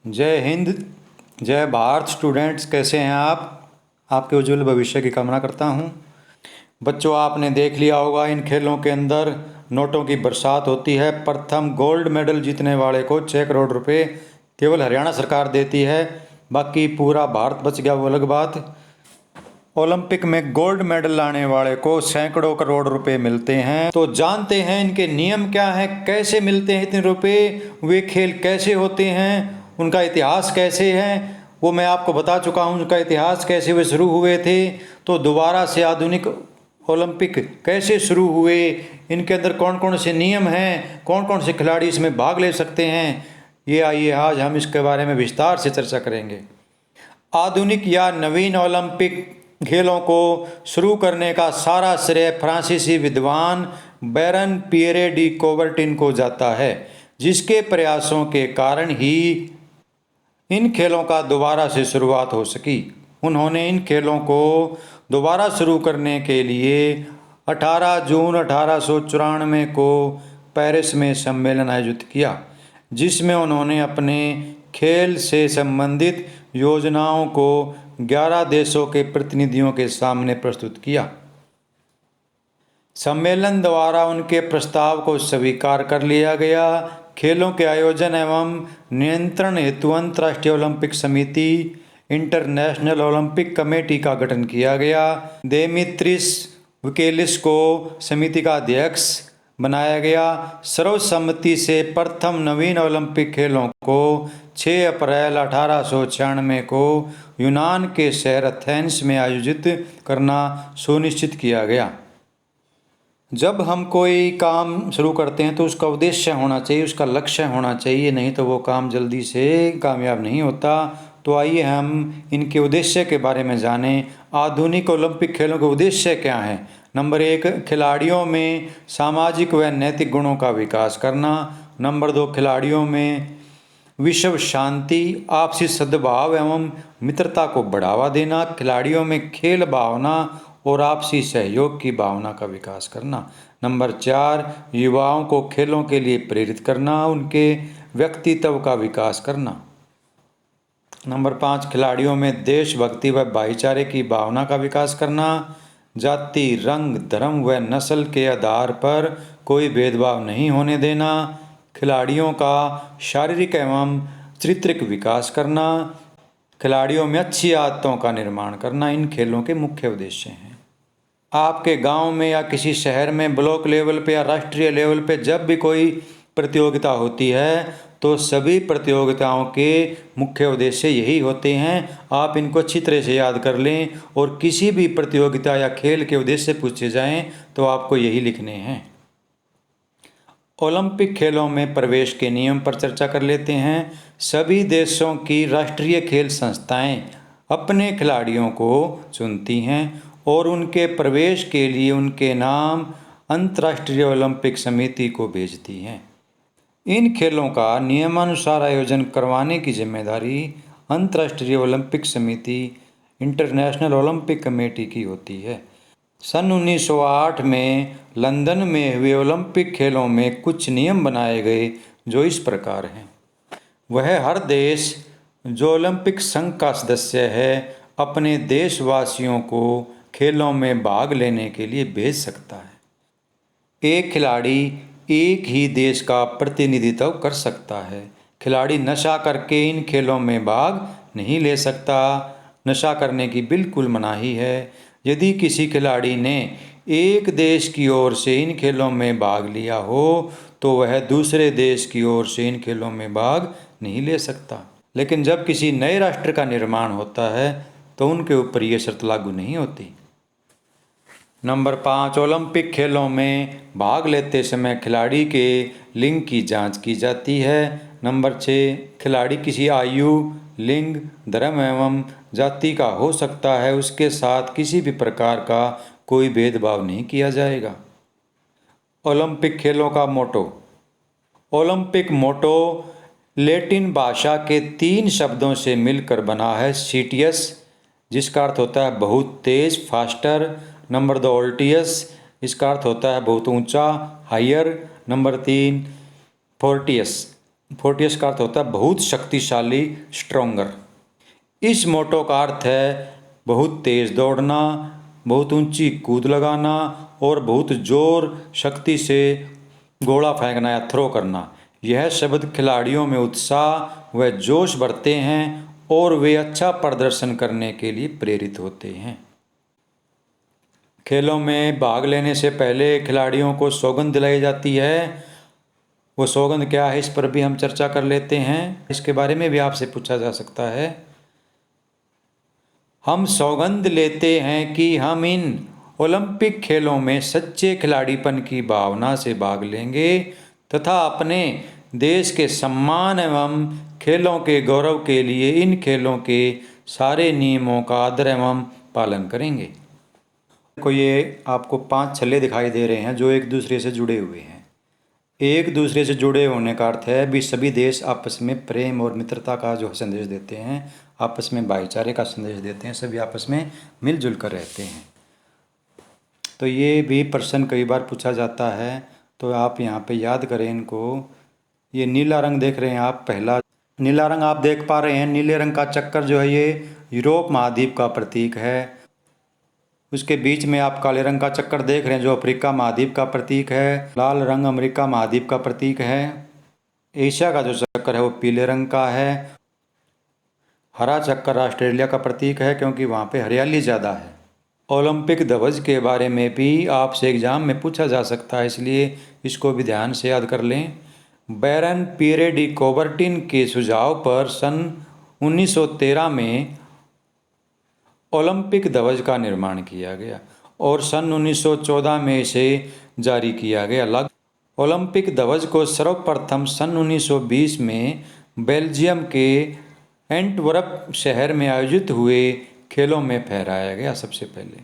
जय हिंद, जय भारत। स्टूडेंट्स, कैसे हैं आप? आपके उज्जवल भविष्य की कामना करता हूं। बच्चों, आपने देख लिया होगा इन खेलों के अंदर नोटों की बरसात होती है। प्रथम गोल्ड मेडल जीतने वाले को 6 करोड़ रुपए केवल हरियाणा सरकार देती है, बाकी पूरा भारत बच गया वो अलग बात। ओलंपिक में गोल्ड मेडल लाने वाले को सैकड़ों करोड़ रुपए मिलते हैं। तो जानते हैं इनके नियम क्या हैं, कैसे मिलते हैं इतने रुपए, वे खेल कैसे होते हैं, उनका इतिहास कैसे है, वो मैं आपको बता चुका हूँ। उनका इतिहास कैसे वे शुरू हुए थे, तो दोबारा से आधुनिक ओलंपिक कैसे शुरू हुए, इनके अंदर कौन कौन से नियम हैं, कौन कौन से खिलाड़ी इसमें भाग ले सकते हैं, ये आइए आज हम इसके बारे में विस्तार से चर्चा करेंगे। आधुनिक या नवीन ओलंपिक खेलों को शुरू करने का सारा श्रेय फ्रांसीसी विद्वान बैरन पियरे डी कोबर्टिन को जाता है, जिसके प्रयासों के कारण ही इन खेलों का दोबारा से शुरुआत हो सकी। उन्होंने इन खेलों को दोबारा शुरू करने के लिए 18 जून 1894 को पेरिस में सम्मेलन आयोजित किया, जिसमें उन्होंने अपने खेल से संबंधित योजनाओं को 11 देशों के प्रतिनिधियों के सामने प्रस्तुत किया। सम्मेलन द्वारा उनके प्रस्ताव को स्वीकार कर लिया गया। खेलों के आयोजन एवं नियंत्रण हेतु अंतर्राष्ट्रीय ओलंपिक समिति इंटरनेशनल ओलंपिक कमेटी का गठन किया गया। देमित्रिस वुकेलिस को समिति का अध्यक्ष बनाया गया। सर्वसम्मति से प्रथम नवीन ओलंपिक खेलों को 6 अप्रैल 1896 को यूनान के शहर एथेंस में आयोजित करना सुनिश्चित किया गया। जब हम कोई काम शुरू करते हैं तो उसका उद्देश्य होना चाहिए, उसका लक्ष्य होना चाहिए, नहीं तो वो काम जल्दी से कामयाब नहीं होता। तो आइए हम इनके उद्देश्य के बारे में जानें। आधुनिक ओलंपिक खेलों के उद्देश्य क्या हैं? नंबर 1, खिलाड़ियों में सामाजिक व नैतिक गुणों का विकास करना। नंबर 2, खिलाड़ियों में विश्व शांति, आपसी सद्भाव एवं मित्रता को बढ़ावा देना। खिलाड़ियों में खेल भावना और आपसी सहयोग की भावना का विकास करना। नंबर 4, युवाओं को खेलों के लिए प्रेरित करना, उनके व्यक्तित्व का विकास करना। नंबर 5, खिलाड़ियों में देशभक्ति व भाईचारे की भावना का विकास करना। जाति, रंग, धर्म व नस्ल के आधार पर कोई भेदभाव नहीं होने देना। खिलाड़ियों का शारीरिक एवं चारित्रिक विकास करना। खिलाड़ियों में अच्छी आदतों का निर्माण करना। इन खेलों के मुख्य उद्देश्य हैं। आपके गांव में या किसी शहर में ब्लॉक लेवल पे या राष्ट्रीय लेवल पे जब भी कोई प्रतियोगिता होती है तो सभी प्रतियोगिताओं के मुख्य उद्देश्य यही होते हैं। आप इनको अच्छी तरह से याद कर लें और किसी भी प्रतियोगिता या खेल के उद्देश्य पूछे जाएं तो आपको यही लिखने हैं। ओलंपिक खेलों में प्रवेश के नियम पर चर्चा कर लेते हैं। सभी देशों की राष्ट्रीय खेल संस्थाएं अपने खिलाड़ियों को चुनती हैं और उनके प्रवेश के लिए उनके नाम अंतर्राष्ट्रीय ओलंपिक समिति को भेजती हैं। इन खेलों का नियमानुसार आयोजन करवाने की जिम्मेदारी अंतर्राष्ट्रीय ओलंपिक समिति इंटरनेशनल ओलंपिक कमेटी की होती है। सन 1908 में लंदन में हुए ओलंपिक खेलों में कुछ नियम बनाए गए जो इस प्रकार हैं। वह हर देश जो ओलंपिक संघ का सदस्य है अपने देशवासियों को खेलों में भाग लेने के लिए भेज सकता है। एक खिलाड़ी एक ही देश का प्रतिनिधित्व कर सकता है। खिलाड़ी नशा करके इन खेलों में भाग नहीं ले सकता। नशा करने की बिल्कुल मनाही है। यदि किसी खिलाड़ी ने एक देश की ओर से इन खेलों में भाग लिया हो तो वह दूसरे देश की ओर से इन खेलों में भाग नहीं ले सकता। लेकिन जब किसी नए राष्ट्र का निर्माण होता है तो उनके ऊपर ये शर्त लागू नहीं होती। नंबर 5, ओलंपिक खेलों में भाग लेते समय खिलाड़ी के लिंग की जांच की जाती है। नंबर 6, खिलाड़ी किसी आयु, लिंग, धर्म एवं जाति का हो सकता है। उसके साथ किसी भी प्रकार का कोई भेदभाव नहीं किया जाएगा। ओलंपिक खेलों का मोटो। ओलंपिक मोटो लैटिन भाषा के 3 शब्दों से मिलकर बना है। सीटियस, जिसका अर्थ होता है बहुत तेज, फास्टर। नंबर 2, ऑल्टियस, इसका अर्थ होता है बहुत ऊंचा, हायर। नंबर 3, फोर्टियस, फोर्टियस का अर्थ होता है बहुत शक्तिशाली, स्ट्रोंगर। इस मोटो का अर्थ है बहुत तेज दौड़ना, बहुत ऊंची कूद लगाना और बहुत जोर शक्ति से गोला फेंकना या थ्रो करना। यह शब्द खिलाड़ियों में उत्साह व जोश भरते हैं और वे अच्छा प्रदर्शन करने के लिए प्रेरित होते हैं। खेलों में भाग लेने से पहले खिलाड़ियों को सौगंध दिलाई जाती है। वो सौगंध क्या है, इस पर भी हम चर्चा कर लेते हैं। इसके बारे में भी आपसे पूछा जा सकता है। हम सौगंध लेते हैं कि हम इन ओलंपिक खेलों में सच्चे खिलाड़ीपन की भावना से भाग लेंगे तथा अपने देश के सम्मान एवं खेलों के गौरव के लिए इन खेलों के सारे नियमों का आदर एवं पालन करेंगे। को ये आपको 5 छल्ले दिखाई दे रहे हैं जो एक दूसरे से जुड़े हुए हैं। एक दूसरे से जुड़े होने का अर्थ है भी सभी देश आपस में प्रेम और मित्रता का जो संदेश देते हैं, आपस में भाईचारे का संदेश देते हैं, सभी आपस में मिलजुल कर रहते हैं। तो ये भी प्रश्न कई बार पूछा जाता है, तो आप यहाँ पे याद करें इनको। ये नीला रंग देख रहे हैं आप, पहला नीला रंग आप देख पा रहे हैं। नीले रंग का चक्कर जो है ये यूरोप महाद्वीप का प्रतीक है। उसके बीच में आप काले रंग का चक्कर देख रहे हैं जो अफ्रीका महाद्वीप का प्रतीक है। लाल रंग अमेरिका महाद्वीप का प्रतीक है। एशिया का जो चक्कर है वो पीले रंग का है। हरा चक्कर ऑस्ट्रेलिया का प्रतीक है क्योंकि वहाँ पे हरियाली ज़्यादा है। ओलंपिक ध्वज के बारे में भी आपसे एग्जाम में पूछा जा सकता है, इसलिए इसको भी ध्यान से याद कर लें। बैरन पियरे डी कोबर्टिन के सुझाव पर सन 1913 में ओलंपिक ध्वज का निर्माण किया गया और सन 1914 में इसे जारी किया गया। ओलंपिक ध्वज को सर्वप्रथम सन 1920 में बेल्जियम के एंटवर्प शहर में आयोजित हुए खेलों में फहराया गया सबसे पहले।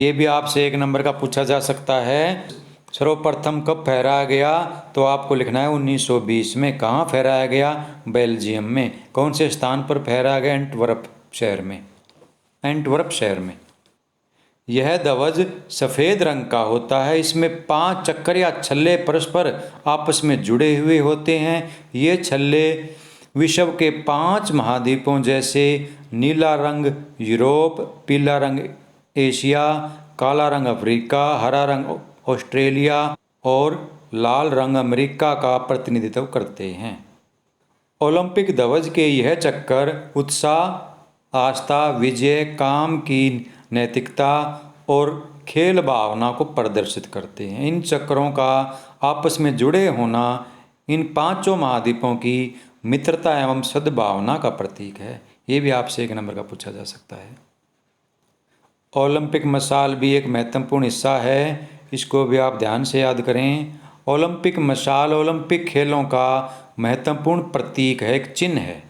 ये भी आपसे 1 नंबर का पूछा जा सकता है। सर्वप्रथम कब फहराया गया, तो आपको लिखना है 1920 में। कहाँ फहराया गया? बेल्जियम में। कौन से स्थान पर फहराया गया? एंटवर्प शहर में। एंटवर्प शहर में। यह ध्वज सफ़ेद रंग का होता है। इसमें 5 चक्कर या छल्ले परस्पर आपस में जुड़े हुए होते हैं। ये छल्ले विश्व के 5 महाद्वीपों जैसे नीला रंग यूरोप, पीला रंग एशिया, काला रंग अफ्रीका, हरा रंग ऑस्ट्रेलिया और लाल रंग अमेरिका का प्रतिनिधित्व करते हैं। ओलंपिक ध्वज के यह चक्कर उत्साह, आस्था, विजय, काम की नैतिकता और खेल भावना को प्रदर्शित करते हैं। इन चक्रों का आपस में जुड़े होना इन 5 महाद्वीपों की मित्रता एवं सद्भावना का प्रतीक है। ये भी आपसे 1 नंबर का पूछा जा सकता है। ओलंपिक मशाल भी एक महत्वपूर्ण हिस्सा है, इसको भी आप ध्यान से याद करें। ओलंपिक मशाल ओलंपिक खेलों का महत्वपूर्ण प्रतीक है, एक चिन्ह है।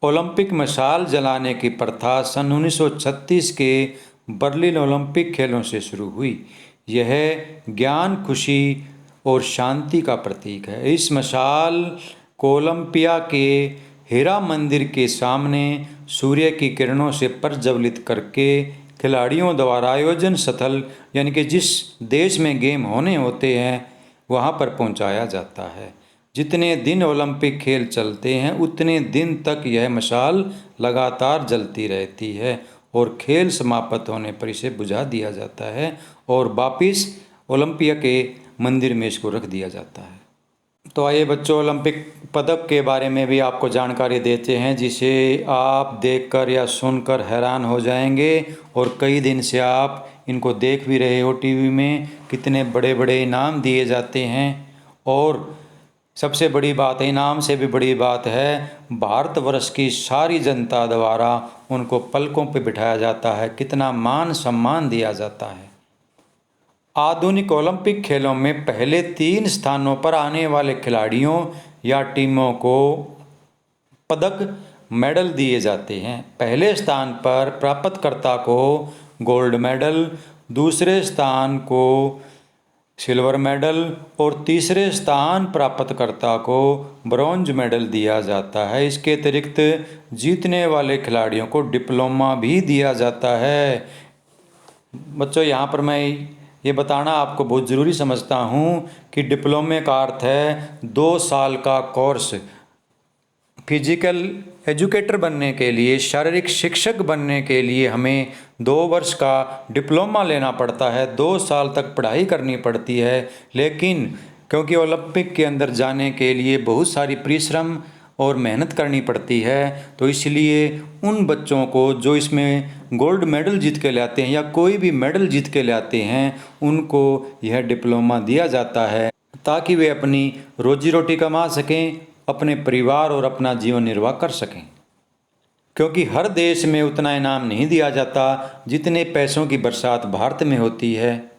ओलंपिक मशाल जलाने की प्रथा सन 1936 के बर्लिन ओलंपिक खेलों से शुरू हुई। यह ज्ञान, खुशी और शांति का प्रतीक है। इस मशाल को ओलंपिया के हीरा मंदिर के सामने सूर्य की किरणों से प्रज्वलित करके खिलाड़ियों द्वारा आयोजन स्थल यानी कि जिस देश में गेम होने होते हैं वहाँ पर पहुँचाया जाता है। जितने दिन ओलंपिक खेल चलते हैं उतने दिन तक यह मशाल लगातार जलती रहती है और खेल समाप्त होने पर इसे बुझा दिया जाता है और वापिस ओलंपिया के मंदिर में इसको रख दिया जाता है। तो आइए बच्चों, ओलंपिक पदक के बारे में भी आपको जानकारी देते हैं जिसे आप देखकर या सुनकर हैरान हो जाएंगे और कई दिन से आप इनको देख भी रहे हो टीवी में, कितने बड़े बड़े इनाम दिए जाते हैं। और सबसे बड़ी बात है, इनाम से भी बड़ी बात है, भारतवर्ष की सारी जनता द्वारा उनको पलकों पर बिठाया जाता है, कितना मान सम्मान दिया जाता है। आधुनिक ओलंपिक खेलों में पहले 3 स्थानों पर आने वाले खिलाड़ियों या टीमों को पदक मेडल दिए जाते हैं। पहले स्थान पर प्राप्तकर्ता को गोल्ड मेडल, दूसरे स्थान को सिल्वर मेडल और तीसरे स्थान प्राप्तकर्ता को ब्रॉन्ज मेडल दिया जाता है। इसके अतिरिक्त जीतने वाले खिलाड़ियों को डिप्लोमा भी दिया जाता है। बच्चों, यहाँ पर मैं ये बताना आपको बहुत ज़रूरी समझता हूँ कि डिप्लोमे का अर्थ है 2 साल का कोर्स। फिजिकल एजुकेटर बनने के लिए, शारीरिक शिक्षक बनने के लिए हमें 2 वर्ष का डिप्लोमा लेना पड़ता है, 2 साल तक पढ़ाई करनी पड़ती है। लेकिन क्योंकि ओलंपिक के अंदर जाने के लिए बहुत सारी परिश्रम और मेहनत करनी पड़ती है, तो इसलिए उन बच्चों को जो इसमें गोल्ड मेडल जीत के लाते हैं या कोई भी मेडल जीत के लाते हैं, उनको यह डिप्लोमा दिया जाता है ताकि वे अपनी रोजी रोटी कमा सकें, अपने परिवार और अपना जीवन निर्वाह कर सकें। क्योंकि हर देश में उतना इनाम नहीं दिया जाता जितने पैसों की बरसात भारत में होती है।